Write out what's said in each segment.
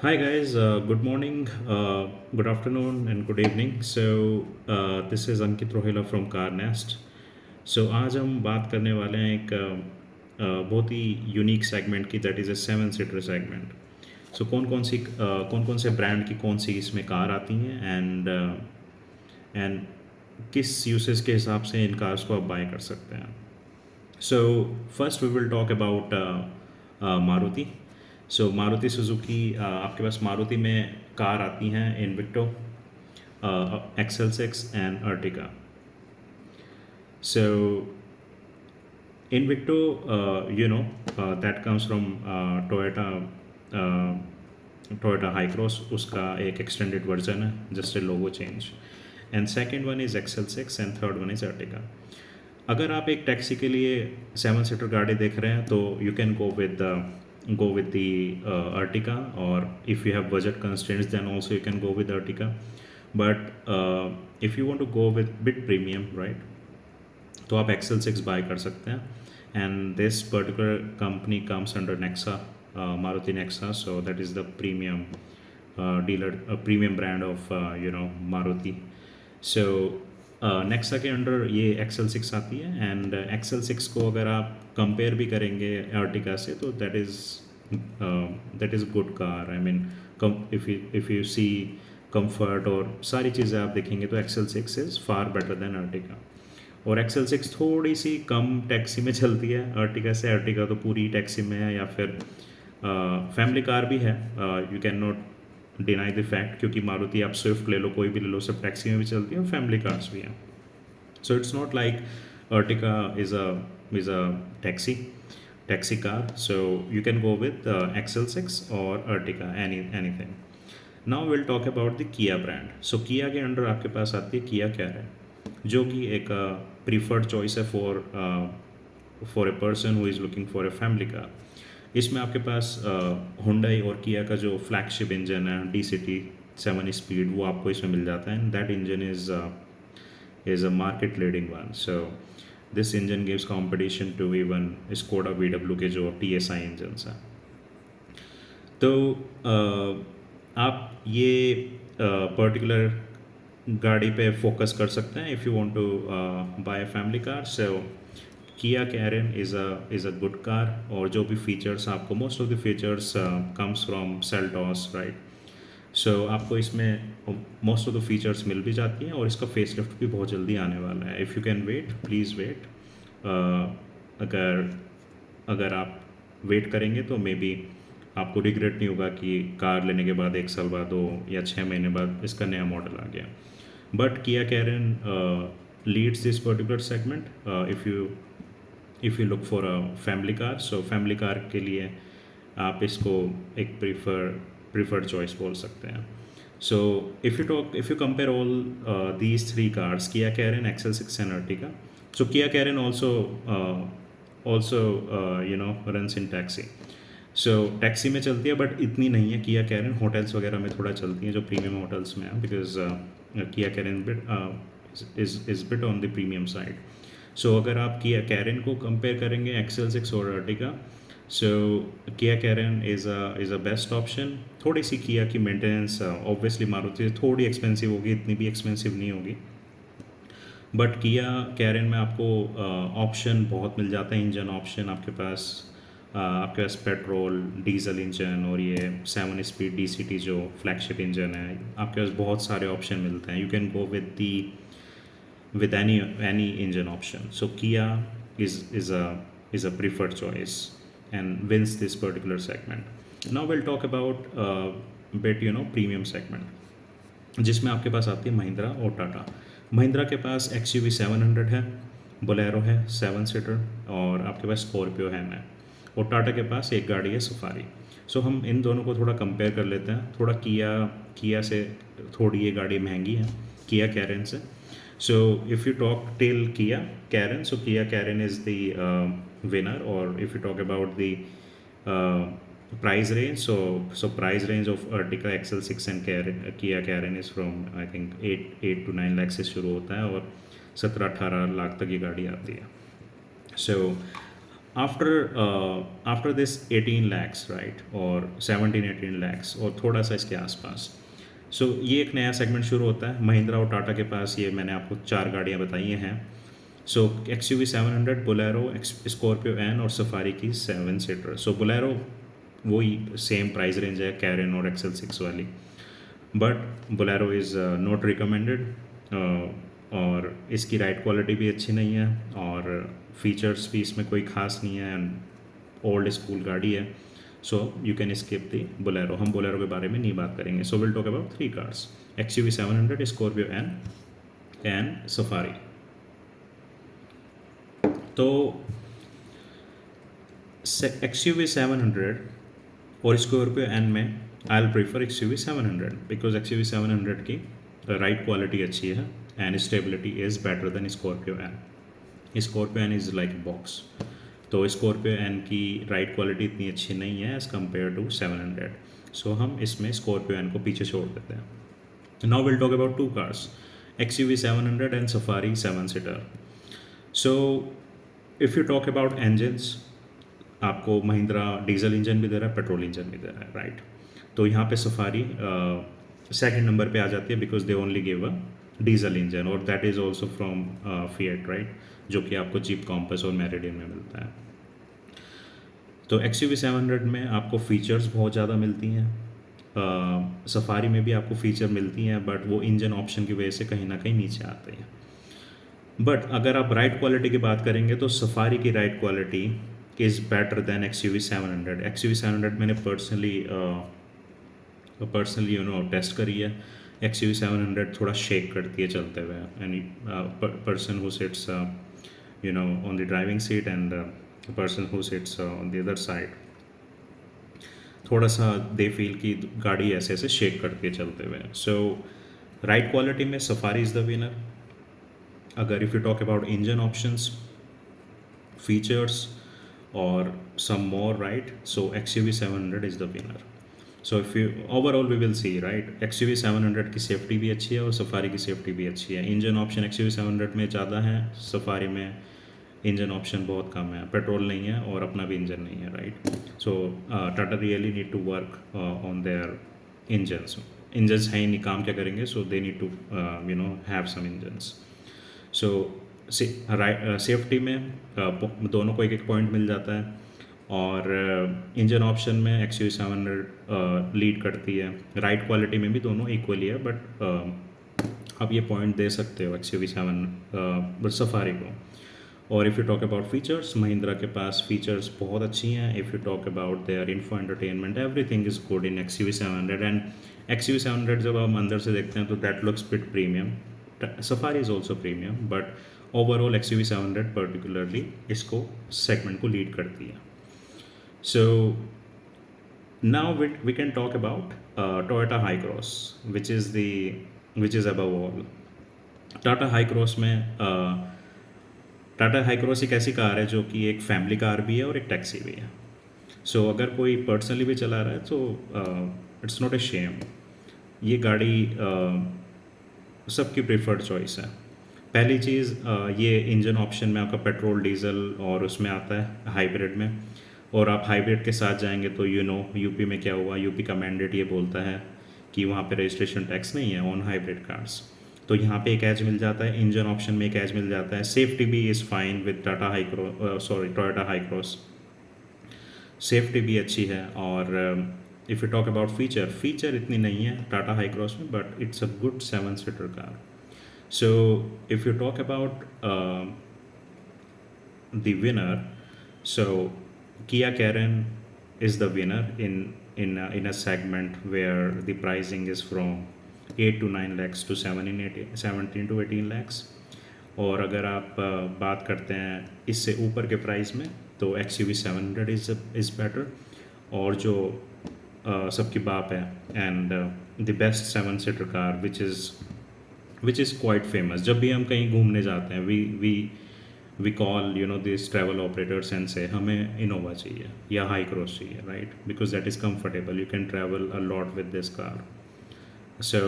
Hi guys, good morning, good afternoon, and good evening. This is Ankit Rohila from Carnest. आज हम बात करने वाले हैं एक बहुत ही यूनिक सेगमेंट की, that is a seven seater segment. कौन कौन से ब्रांड की कौन सी इसमें कार आती हैं एंड किस यूसेस के हिसाब से इन कार्स को आप बाय कर सकते हैं. So first we will talk about Maruti. Maruti Suzuki, आपके पास मारुति में कार आती हैं Invicto, XL6 and Ertiga. So Invicto, that comes from Toyota. Toyota high cross उसका एक एक्सटेंडेड वर्जन है, just a logo change. And second one is XL6 and third one is Ertiga. अगर आप एक टैक्सी के लिए सेवन सीटर गाड़ी देख रहे हैं तो you can go with the Ertiga, or if you have budget constraints then also you can go with Ertiga. But if you want to go with bit premium, right, तो आप XL6 bye कर सकते हैं. And this particular company comes under Nexa, Maruti Nexa. So that is the premium dealer, premium brand of Maruti. So Nexa के under ये XL6 आती है. And XL6 को अगर आप कंपेयर भी करेंगे अर्टिगा से तो that is good car. I mean, if you see comfort और सारी चीज़ें आप देखेंगे तो XL6 is far better than Ertiga. और XL6 थोड़ी सी कम टैक्सी में चलती है अर्टिगा से. अर्टिगा तो पूरी टैक्सी में है, या फिर फैमिली कार भी है. You can not deny the fact, क्योंकि मारुति आप स्विफ्ट ले लो, कोई भी ले लो, सब टैक्सी में भी चलती है और फैमिली कार्स भी हैं. So it's not like Ertiga is a taxi car. So you can go with XL6 और Ertiga, anything. Now will talk about the किया ब्रांड. सो किया के अंडर आपके पास आती है किया कैरेन, जो कि एक प्रीफर्ड चॉइस है for a person who is looking for a family car. इसमें आपके पास हुंडई और किया का जो फ्लैगशिप इंजन है DCT 7 स्पीड, वो आपको इसमें मिल जाता है. And that engine is a market leading one. So this engine gives competition to even Skoda VW के जो TSI इंजन्स हैं. तो आप ये पर्टिकुलर गाड़ी पे फोकस कर सकते हैं if you want to buy family car. So Kia Carens is a good car. और जो भी फीचर्स आपको, most of the features comes from Seltos, right. So आपको इसमें मोस्ट ऑफ द फीचर्स मिल भी जाती हैं, और इसका फेसलिफ्ट भी बहुत जल्दी आने वाला है. If you can wait, please wait. अगर अगर आप वेट करेंगे तो मे बी आपको रिग्रेट नहीं होगा कि कार लेने के बाद 1 साल बाद, 2 या 6 महीने बाद इसका नया मॉडल आ गया. But Kia Carens leads this particular segment if you look for a family car. So family car के लिए आप इसको एक प्रीफर्ड चॉइस बोल सकते हैं. So if you compare all these three cars, किया Karen, XL6 and Ertiga. So Kia Karen also runs in taxi. So taxi में चलती है बट इतनी नहीं है. किया कैरेन होटल्स वगैरह में थोड़ा चलती हैं, जो प्रीमियम होटल्स में है, because Kia Carens is bit on the premium side. So अगर आप किया कैरेन को कंपेयर करेंगे XL6 और Ertiga, so Kia Carens is a best option. थोड़ी सी किया की मेंटेनेंस ऑब्वियसली मारुति थोड़ी एक्सपेंसिव होगी, इतनी भी एक्सपेंसिव नहीं होगी. बट किया कैरेन में आपको ऑप्शन बहुत मिल जाता है. इंजन ऑप्शन आपके पास पेट्रोल, डीजल इंजन, और ये 7 स्पीड DCT जो फ्लैगशिप इंजन है, आपके पास बहुत सारे ऑप्शन मिलते हैं. You can go with any engine option. So Kia is a preferred choice and wins this particular segment. Now we'll talk about bit premium segment, जिसमें आपके पास आती है महिंद्रा और टाटा. महिंद्रा के पास XUV 700 है, बोलेरो है 7 सीटर, और आपके पास स्कॉर्पियो है. और टाटा के पास एक गाड़ी है सफारी. सो हम इन दोनों को थोड़ा कंपेयर कर लेते हैं. थोड़ा किया से थोड़ी ये गाड़ी महंगी है किया कैरेन से. So if you talk till Kia Karen, so Kia Karen is the winner. Or if you talk about the price range, so price range of Ertiga XL6 and Kia Karen is from I think 8 to 9 lakh से शुरू होता है, और 17-18 लाख तक ये गाड़ी आती है. So after this 18 lakhs right, और 17-18 lakhs और थोड़ा सा इसके आसपास, सो ये एक नया सेगमेंट शुरू होता है। महिंद्रा और टाटा के पास ये मैंने आपको 4 गाड़ियाँ बताई हैं। सो XUV 700, बोलेरो, स्कॉर्पियो एन और सफारी की 7 सीटर। सो बोलेरो वही सेम प्राइस रेंज है कैरन और XL6 वाली, but Bolero is not recommended, और इसकी राइड क्वालिटी भी अच्छी नहीं है और फीचर्स भी इसमें कोई ख़ास नहीं है, एंड ओल्ड स्कूल गाड़ी है। So you can skip the Bolero, हम बोलेरो के बारे में नहीं बात करेंगे। So will talk about 3 cars, XUV 700, Scorpio N and Safari. तो XUV 700 और स्कॉर्पियो एन में I will prefer XUV 700 because XUV 700 की राइड क्वालिटी अच्छी है and stability is better than Scorpio N. Scorpio N is like box, तो Scorpio N की ride quality इतनी अच्छी नहीं है एज़ कम्पेयर टू 700। सो हम इसमें स्कॉर्पियो एन को पीछे छोड़ देते हैं। Now will talk about 2 cars, XUV 700 and safari 7 seater. So if you talk about engines, आपको महिंद्रा डीजल इंजन भी दे रहा है, पेट्रोल इंजन भी दे रहा है, राइट। तो यहाँ पे सफारी सेकंड नंबर पे आ जाती है because they only give a diesel engine, और that is also from Fiat, right, जो कि आपको जीप कॉम्पस और मेरिडियन में मिलता है। तो XUV 700 में आपको फीचर्स बहुत ज़्यादा मिलती हैं, सफारी में भी आपको फीचर मिलती हैं, बट वो इंजन ऑप्शन की वजह से कहीं ना कहीं नीचे आते हैं। बट अगर आप राइड क्वालिटी की बात करेंगे तो सफारी की ride quality is better than XUV 700। XUV 700 मैंने पर्सनली टेस्ट करी है। XUV 700 थोड़ा शेक करती है चलते हुए, any person who sits on the driving seat and person who sits on the other side, थोड़ा सा दे फील कि गाड़ी ऐसे ऐसे शेक करती है चलते हुए। सो राइड क्वालिटी में सफारी इज़ द विनर। अगर if you talk about engine options, features और some more, right, so XUV 700 is the winner. So if you overall we will see, right, XUV 700 की safety भी अच्छी है और safari की safety भी अच्छी है। इंजन ऑप्शन XUV 700 में ज़्यादा है, सफारी में इंजन ऑप्शन बहुत कम है, पेट्रोल नहीं है और अपना भी इंजन नहीं है, right. So Tata really need to work on their engines हैं ही नहीं, काम क्या करेंगे, so they need to have some engines. So safety में दोनों को एक एक पॉइंट मिल जाता है, और इंजन ऑप्शन में XUV 700 लीड करती है। राइड क्वालिटी में भी दोनों इक्वली है, बट आप ये पॉइंट दे सकते हो XUV 7 सफारी को। और if you talk about features, Mahindra के पास फीचर्स बहुत अच्छी हैं। If you talk about their info entertainment, everything is good in XUV 700, and XUV 700 जब हम अंदर से देखते हैं तो that looks bit premium. Safari is also premium, but overall XUV 700 particularly इसको सेगमेंट को लीड करती है। So now we can talk about Toyota Hi-Cross, which is above all. Tata high cross में टाटा हाई क्रॉस एक ऐसी कार है जो कि एक फैमिली कार भी है और एक टैक्सी भी है। सो अगर कोई पर्सनली भी चला रहा है तो इट्स नॉट ए शेम, ये गाड़ी सबकी प्रेफर्ड चॉइस है। पहली चीज़, ये इंजन ऑप्शन में आपका पेट्रोल, डीजल और उसमें आता है हाइब्रिड में, और आप हाइब्रिड के साथ जाएंगे तो यूपी में क्या हुआ, यूपी का मैंडेट ये बोलता है कि वहाँ पे रजिस्ट्रेशन टैक्स नहीं है ऑन हाइब्रिड कार्स, तो यहाँ पे एक एज मिल जाता है, इंजन ऑप्शन में एक एज मिल जाता है। सेफ्टी भी is fine with Toyota high cross, safety भी अच्छी है। और if you talk about feature इतनी नहीं है टाटा हाई क्रॉस में, but it's a good 7 seater car. So if you talk about the winner, so Kia Carren is the winner in a segment where the pricing is from 8 to 9 lakhs to 17 to 18 lakhs। और अगर आप बात करते हैं इससे ऊपर के price में तो XUV 700 इज़ बेटर, और जो सबकी बाप है and the best 7 seater car which is quite famous. जब भी हम कहीं घूमने जाते हैं we call these travel operators and say हमें इनोवा चाहिए या हाई क्रॉस चाहिए, right, because that is comfortable, you can travel a lot with this car. So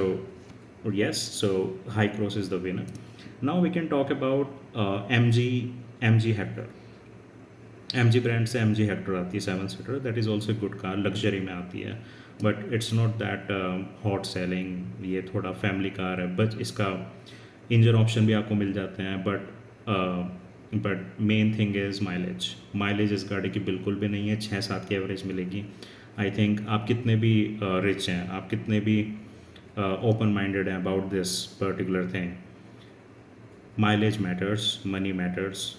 yes, so high cross is the winner. Now we can talk about MG Hector. M G brand से M G Hector आती है 7 seater, that is also good car, luxury में आती है, but it's not that hot selling, ये थोड़ा family car है, but इसका इंजन ऑप्शन भी आपको मिल जाते हैं, but main thing is mileage. Mileage इस गाड़ी की बिल्कुल भी नहीं है, 6-7 की एवरेज मिलेगी। आई थिंक आप कितने भी रिच हैं, आप कितने भी ओपन माइंडेड हैं about this particular thing, mileage matters, money matters.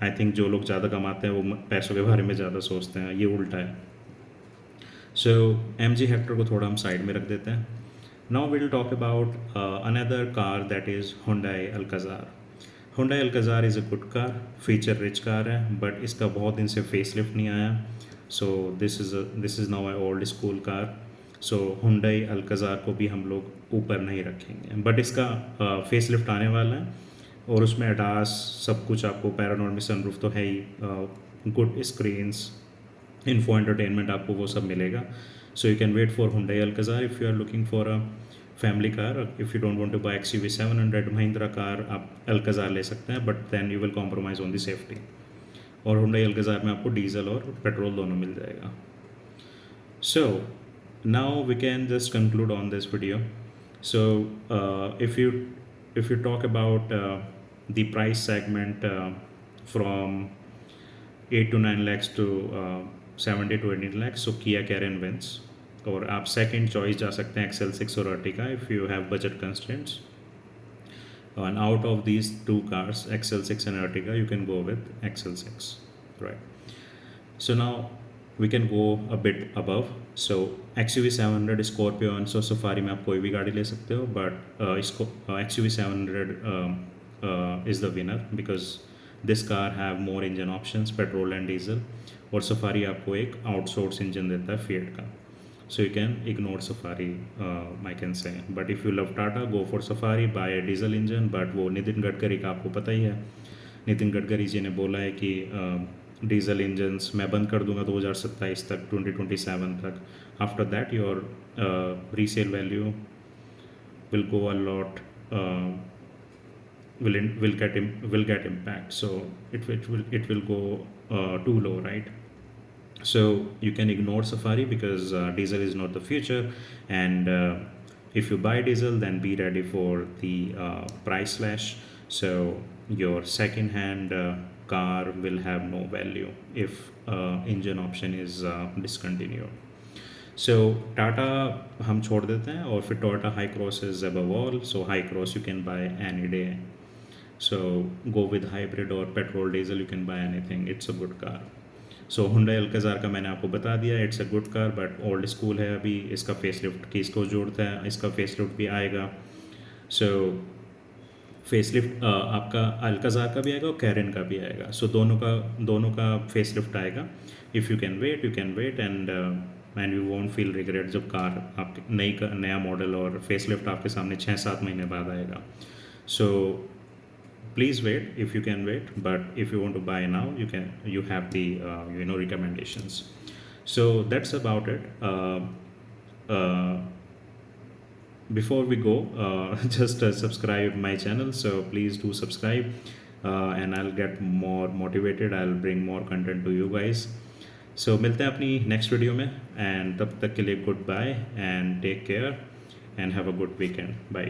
I think जो लोग ज़्यादा कमाते हैं वो पैसों के बारे में ज़्यादा सोचते हैं, ये उल्टा है। सो एम जी हेक्टर को थोड़ा हम साइड में रख देते हैं। Now will talk about another car that is Hyundai Alcazar. Hyundai Alcazar is a good car, feature rich car है, बट इसका बहुत दिन से फेस लिफ्ट नहीं आया। So this is now A old school car. So Hyundai Alcazar को भी हम लोग ऊपर नहीं रखेंगे, बट इसका फेस लिफ्ट आने वाला है, और उसमें अडास सब कुछ आपको, पैरानोरमिक सनरूफ तो है ही, गुड स्क्रीन्स, इन्फो एंटरटेनमेंट, आपको वो सब मिलेगा। So you can wait for Hyundai Alcazar if you are looking for a family car. If you don't want to buy XUV 700 Mahindra car, आप अल्काज़ार ले सकते हैं, but then you will compromise on the safety. और Hyundai Alcazar में आपको diesel और petrol दोनों मिल जाएगा। So now we can just conclude on this video. So if you talk about the price segment from 8 to 9 lakhs to 70 to 18 lakhs, so Kia Carens wins. और आप second choice जा सकते हैं XL6 और Ertiga if you have budget constraints. And out of these two cars, XL6 and Ertiga, you can go with XL6, right? So now we can go a bit above. So XUV 700, Scorpion, so Safari में आप कोई भी गाड़ी ले सकते हो, but इसको XUV 700 is the winner because this car have more engine options, petrol and diesel, और Safari आपको एक outsourced engine देता है Fiat का. So you can ignore Safari, I can say. But if you love Tata, go for Safari, buy a diesel engine. But वो नितिन गडकरी का आपको पता ही है, नितिन गडकरी जी ने बोला है कि डीजल इंजन्स मैं बंद कर दूंगा 2027 तक, 2027 तक. After that your resale value will go a lot, will get impact. So it will go too low, right? So you can ignore Safari because diesel is not the future, and if you buy diesel, then be ready for the price slash. So your second hand car will have no value if engine option is discontinued. So Tata हम छोड़ देते हैं, और फिर Toyota Hycross is above all. So Hycross you can buy any day. So go with hybrid or petrol diesel, you can buy anything. It's a good car. So Hyundai Alcazar का मैंने आपको बता दिया, it's a good car but old school है अभी, इसका facelift किसको जोड़ता है, इसका फेसलिफ्ट भी आएगा. सो फेसलिफ्ट आपका अल्काज़ार का भी आएगा और कैरन का भी आएगा. सो दोनों का फेसलिफ्ट आएगा. If you can wait, you can wait, and you won't feel regret जब कार आपके नया मॉडल और फेसलिफ्ट आपके सामने 6-7 महीने बाद आएगा. सो please wait if you can wait, but if you want to buy now, you have the recommendations. So that's about it. Before we go, just subscribe my channel, so please do subscribe, and I'll get more motivated, I'll bring more content to you guys. So मिलते हैं अपनी next video में, and तब तक के लिए goodbye and take care and have a good weekend. Bye.